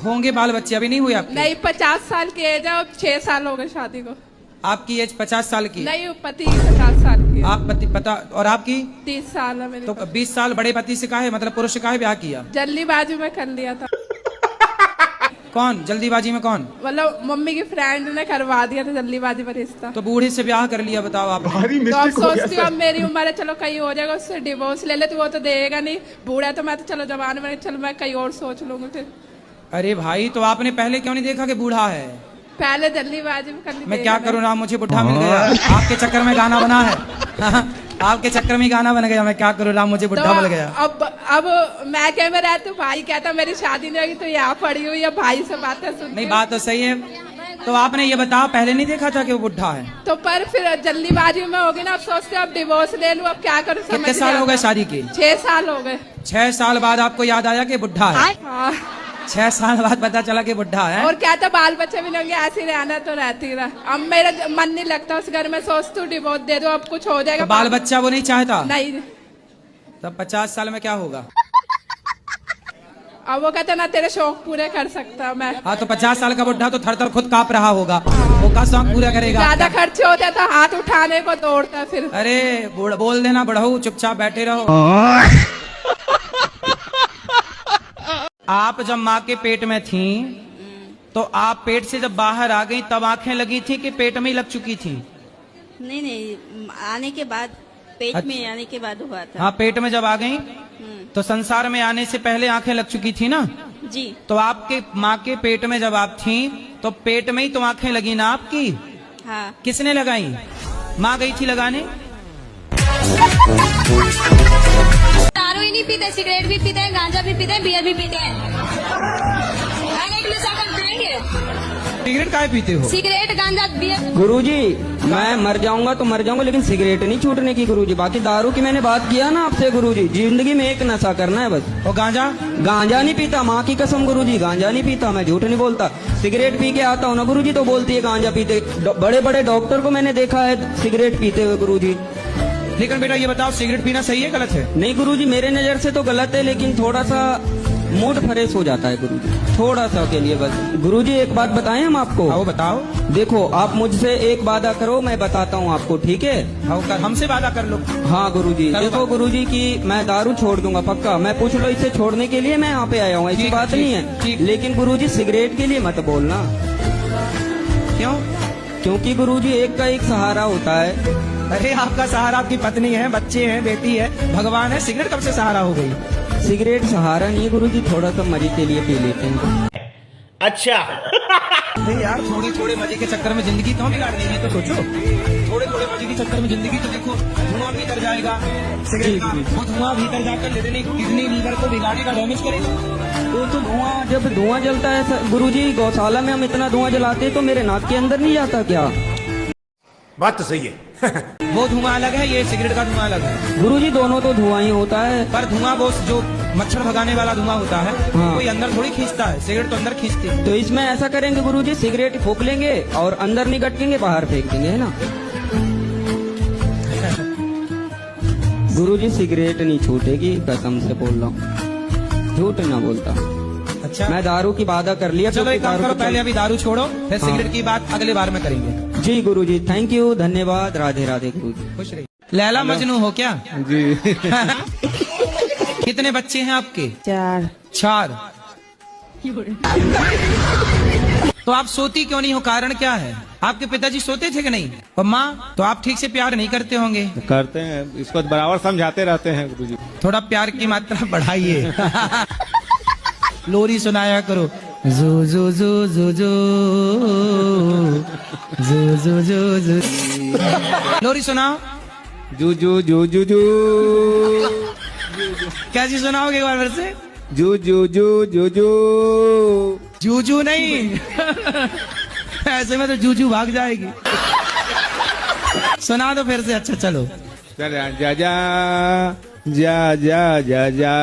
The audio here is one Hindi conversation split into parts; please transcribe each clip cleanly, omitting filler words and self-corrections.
होंगे बाल बच्चे, अभी नहीं हुए आपके? नहीं, 50 साल की एज है, अब 6 साल हो गए शादी को। आपकी एज 50 साल की? नहीं, पति 50 साल की है। आप पति पता, और आपकी? 30 साल है मेरे। तो 20 साल बड़े पति से काहे, मतलब पुरुष से काहे ब्याह किया? जल्दीबाजी में कर लिया था। कौन जल्दीबाजी में? कौन? मतलब मम्मी की फ्रेंड ने करवा दिया था जल्दीबाजी में रिश्ता। तो बूढ़े से ब्याह कर लिया, बताओ आप। तो अब सोचती हूँ अब मेरी उम्र है, चलो कहीं हो जाएगा, उससे डिवोर्स ले ले तो वो तो देगा नहीं, बूढ़ा तो मैं तो चलो जवान में, चलो मैं कहीं और सोच लूंगी फिर। अरे भाई, तो आपने पहले क्यों नहीं देखा कि बूढ़ा है? पहले जल्दीबाजी में कर ली। मैं क्या करूँ ना, मुझे बुढ़ा मिल गया। आपके चक्कर में गाना बना है। आपके चक्कर में गाना बन गया। मैं क्या करूँ ना, मुझे बुढ़ा मिल गया। अब मैं क्या में रहती हूँ, भाई कहता मेरी शादी नहीं होगी तो यहाँ पड़ी हुई है, भाई से बातें सुन। नहीं, बात तो सही है। तो आपने ये बताओ, पहले नहीं देखा था कि वो बुढ़ा है? तो पर फिर जल्दीबाजी में होगी ना, अब सोचते अब डिवोर्स ले लूं, अब क्या करूँ। कितने साल हो गए शादी के? 6 साल हो गए। 6 साल बाद आपको याद आया कि बुढ़ा है? हाँ। 6 साल बाद पता चला कि बुढ़ा है। और क्या था, बाल बच्चे भी नहीं, ऐसे रहना तो रहती रहा। अब मेरा मन नहीं लगता उस घर में, सोचती हूँ डिवोर्स दे दो, अब कुछ हो जाएगा। तो बाल बच्चा वो नहीं चाहता? नहीं। तब 50 साल में क्या होगा? अब वो कहते ना तेरे शौक पूरे कर सकता मैं। हाँ, तो 50 साल का बुढ़ा तो थर थर खुद कांप रहा होगा। वो का शौक पूरा करेगा? ज्यादा खर्चे होते तो हाथ उठाने को दौड़ता फिर। अरे बोल देना बढ़ऊ, चुपचाप बैठे रहो। आप जब माँ के पेट में थी तो आप पेट से जब बाहर आ गई तब आंखें लगी थी कि पेट में ही लग चुकी थी? नहीं, आने के बाद, पेट में आने के बाद हुआ था। हाँ, पेट में जब आ गई तो संसार में आने से पहले आंखें लग चुकी थी ना? जी। तो आपके माँ के पेट में जब आप थी तो पेट में ही तो आंखें लगी ना आपकी? हाँ। किसने लगाई? माँ गई थी लगाने? दारू ही नहीं पीते, सिगरेट भी पीते हैं, गांजा भी पीते हैं, बियर भी पीते हैं। सिगरेट काहे पीते हो? सिगरेट, गांजा, बियर। गुरुजी, मैं मर जाऊंगा तो मर जाऊंगा, लेकिन सिगरेट नहीं छूटने की गुरुजी। बाकी दारू की मैंने बात किया ना आपसे गुरुजी, जिंदगी में एक नशा करना है बस। और गांजा? गांजा नहीं पीता, माँ की कसम गुरुजी, गांजा नहीं पीता, मैं झूठ नहीं बोलता। सिगरेट पी के आता हूँ ना गुरुजी तो बोलती है गांजा पीते। बड़े बड़े डॉक्टर को मैंने देखा है सिगरेट पीते हुए गुरुजी। लेकिन बेटा ये बताओ, सिगरेट पीना सही है गलत है? नहीं गुरुजी, मेरे नजर से तो गलत है, लेकिन थोड़ा सा मूड फ्रेश हो जाता है गुरुजी, थोड़ा सा के लिए बस। गुरुजी एक बात बताएं हम आपको? आओ बताओ। देखो, आप मुझसे एक वादा करो, मैं बताता हूँ आपको, ठीक है? हमसे वादा कर लो। हाँ गुरुजी, देखो गुरुजी की मैं दारू छोड़ दूंगा पक्का। मैं पूछ लो इसे छोड़ने के लिए मैं यहाँ पे आया हूँ, ऐसी बात नहीं है। लेकिन गुरुजी सिगरेट के लिए मत बोलना। क्यों? क्योंकि गुरुजी एक का एक सहारा होता है। अरे आपका सहारा आपकी पत्नी है, बच्चे हैं, बेटी है, भगवान है। सिगरेट कब से सहारा हो गई? सिगरेट सहारा नहीं गुरुजी, थोड़ा सा मजे के लिए पी लेते हैं। अच्छा। नहीं यार, थोड़े थोड़े मजे के चक्कर में जिंदगी क्यों बिगाड़नी है? तो सोचो, थोड़े थोड़े मजे के चक्कर में जिंदगी तो देखो, धुआं भीतर जाएगा सिगरेट का, वो धुआं भीतर जाकर किडनी लीवर को बिगाड़ेगा, डैमेज करेगा। तो धुआं, जब धुआं जलता है गुरुजी, गौशाला में हम इतना धुआं जलाते तो मेरे नाक के अंदर नहीं जाता क्या? बात तो सही है। वो धुआं अलग है, ये सिगरेट का धुआं अलग है गुरुजी। दोनों तो धुआं ही होता है, पर धुआं वो जो मच्छर भगाने वाला धुआं होता है, हाँ। कोई अंदर थोड़ी खींचता है, सिगरेट तो अंदर खींचती है। तो इसमें ऐसा करेंगे गुरुजी, सिगरेट फूक लेंगे और अंदर नहीं गटकेंगे, बाहर फेंक देंगे, है ना? गुरुजी सिगरेट नहीं छूटेगी, कसम से बोल रहा हूँ, झूठ ना बोलता। अच्छा, मैं दारू की वादा कर लिया। चलो एक काम करो, पहले अभी दारू छोड़ो, फिर हाँ। सिगरेट की बात अगले बार में करेंगे। जी गुरुजी, थैंक यू, धन्यवाद, राधे राधे गुरुजी। खुश रहिए। लैला मजनू हो क्या? जी। कितने बच्चे हैं आपके? 4। तो आप सोती क्यों नहीं हो? कारण क्या है? आपके पिताजी सोते थे कि नहीं? और माँ, तो आप ठीक से प्यार नहीं करते होंगे? करते हैं, इसको बराबर समझाते रहते हैं गुरुजी। थोड़ा प्यार की मात्रा बढ़ाइए। लोरी सुनाया करो, जो जो जो जो जो जो जो जो जो। लोरी सुनाओ। जू जू जू जू जू। क्या चीज सुनाओगे एक बार फिर से? जू जू जू जू जू। जूजू नहीं। ऐसे में तो जूजू भाग जाएगी। सुना दो फिर से। अच्छा चलो। जा जा जा जा जा जा जा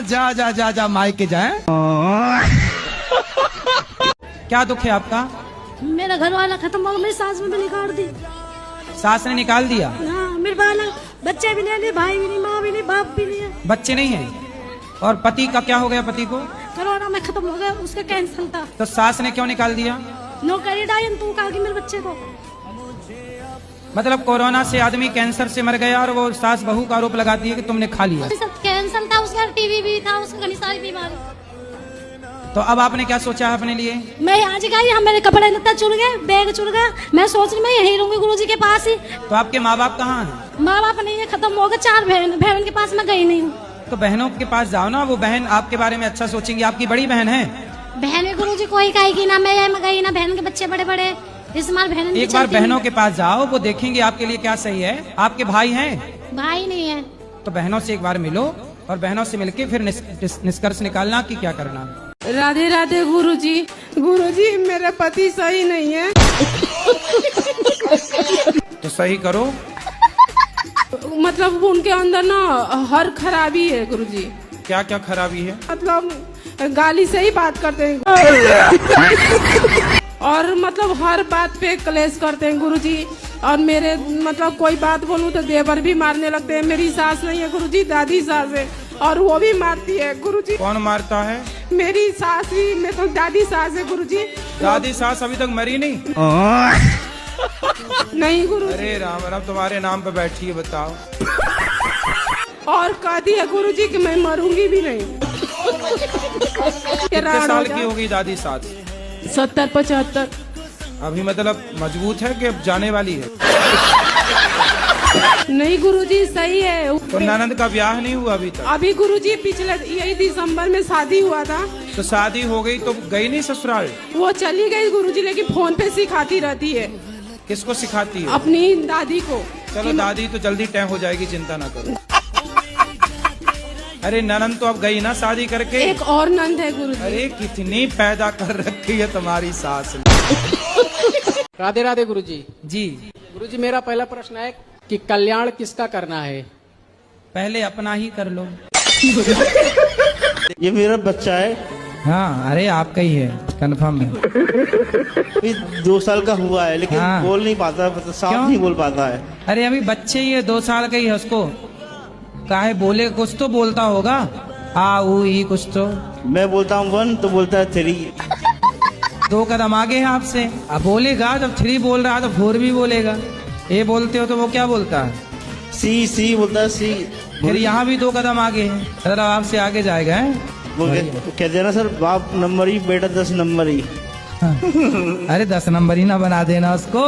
जा जा जा जा माइक के जाए। क्या दुख है आपका? मेरा घर वाला खत्म हो गया, मेरी सास में निकाल दी। सास ने निकाल दिया? हाँ, मेरे वाला बच्चे भी नहीं, भाई भी नहीं, माँ भी नहीं, बाप भी नहीं है। बच्चे नहीं है? और पति का क्या हो गया? पति को कोरोना काम है खत्म हो गया, उसका कैंसिल था। तो सास ने क्यों निकाल दिया? नौकरी डायन तू कहा कि मेरे बच्चे को। मतलब कोरोना से आदमी कैंसर से मर गया और वो सास बहू का आरोप लगाती है कि तुमने खा लिया। सब कैंसिल था, उसका टीवी भी था, उसका घनी सारी बीमारी। तो अब आपने क्या सोचा है अपने लिए? मैं आज गई, हम मेरे कपड़े लत्ता चुर गए, बैग चुर गया, मैं सोच रही मैं यहीं रहूंगी गुरुजी के पास ही। तो आपके माँ बाप कहाँ हैं? माँ बाप नहीं है, खत्म हो गए, 4 बहन के पास मैं गई नहीं हूँ। तो बहनों के पास जाओ ना, वो बहन आपके बारे में अच्छा सोचेंगी। आपकी बड़ी बहन है? बहन में गुरुजी कोई कहेगी ना, मैं गई ना, बहन के बच्चे बड़े बड़े, इस मार बहन एक बार बहनों के पास जाओ, वो देखेंगे आपके लिए क्या सही है। आपके भाई हैं? भाई नहीं है। तो बहनों से एक बार मिलो और बहनों से मिलके फिर निष्कर्ष निकालना कि क्या करना। राधे राधे गुरुजी। गुरुजी मेरे पति सही नहीं है। तो सही करो। मतलब उनके अंदर ना हर खराबी है गुरुजी। क्या क्या खराबी है? मतलब गाली से ही बात करते हैं और मतलब हर बात पे क्लेश करते हैं गुरुजी। और मेरे मतलब कोई बात बोलूं तो देवर भी मारने लगते हैं। मेरी सास नहीं है गुरुजी, दादी सास है और वो भी मारती है गुरुजी। कौन मारता है? मेरी सास ही, मैं तो दादी सास है गुरुजी। दादी सास अभी तक मरी नहीं? नहीं गुरुजी। अरे राम राम, तुम्हारे नाम पे बैठी है, बताओ। और कहती है गुरुजी कि मैं मरूंगी भी नहीं। कितने साल की होगी दादी सास? 70-75। अभी मतलब मजबूत है कि अब जाने वाली है? नहीं गुरुजी सही है। तो ननद का ब्याह नहीं हुआ अभी तक? अभी गुरुजी पिछले यही दिसंबर में शादी हुआ था। तो शादी हो गई तो गई नहीं ससुराल? वो चली गई गुरुजी, लेकिन फोन पे सिखाती रहती है। किसको सिखाती है? अपनी दादी को। चलो दादी तो जल्दी तय हो जाएगी, चिंता ना करो। अरे ननद तो अब गई ना शादी करके। एक और नंद है गुरुजी। अरे कितनी पैदा कर रखी है तुम्हारी सास ने। राधे राधे गुरुजी। जी गुरुजी, मेरा पहला प्रश्न है कि कल्याण किसका करना है? पहले अपना ही कर लो। ये मेरा बच्चा है। हाँ, अरे आपका ही है, कंफर्म है। 2 साल का हुआ है लेकिन हाँ। बोल नहीं पाता, साफ क्यों? नहीं बोल पाता है। अरे अभी बच्चे ही है, 2 साल का ही है, उसको काहे बोले, कुछ तो बोलता होगा। आ ऊ ई कुछ तो। मैं बोलता हूँ 1 तो बोलता है 3। 2 कदम आगे है आपसे। अब बोलेगा, जब 3 बोल रहा है तो 4 भी बोलेगा। ए बोलते हो तो वो क्या बोलता है? सी बोलता है, सी। फिर यहाँ भी 2 कदम आगे है, मतलब आपसे आगे जाएगा है? कहते हैं ना सर, बाप नंबर ही, बेटा 10 नंबर ही। अरे 10 नंबर ही ना बना देना उसको।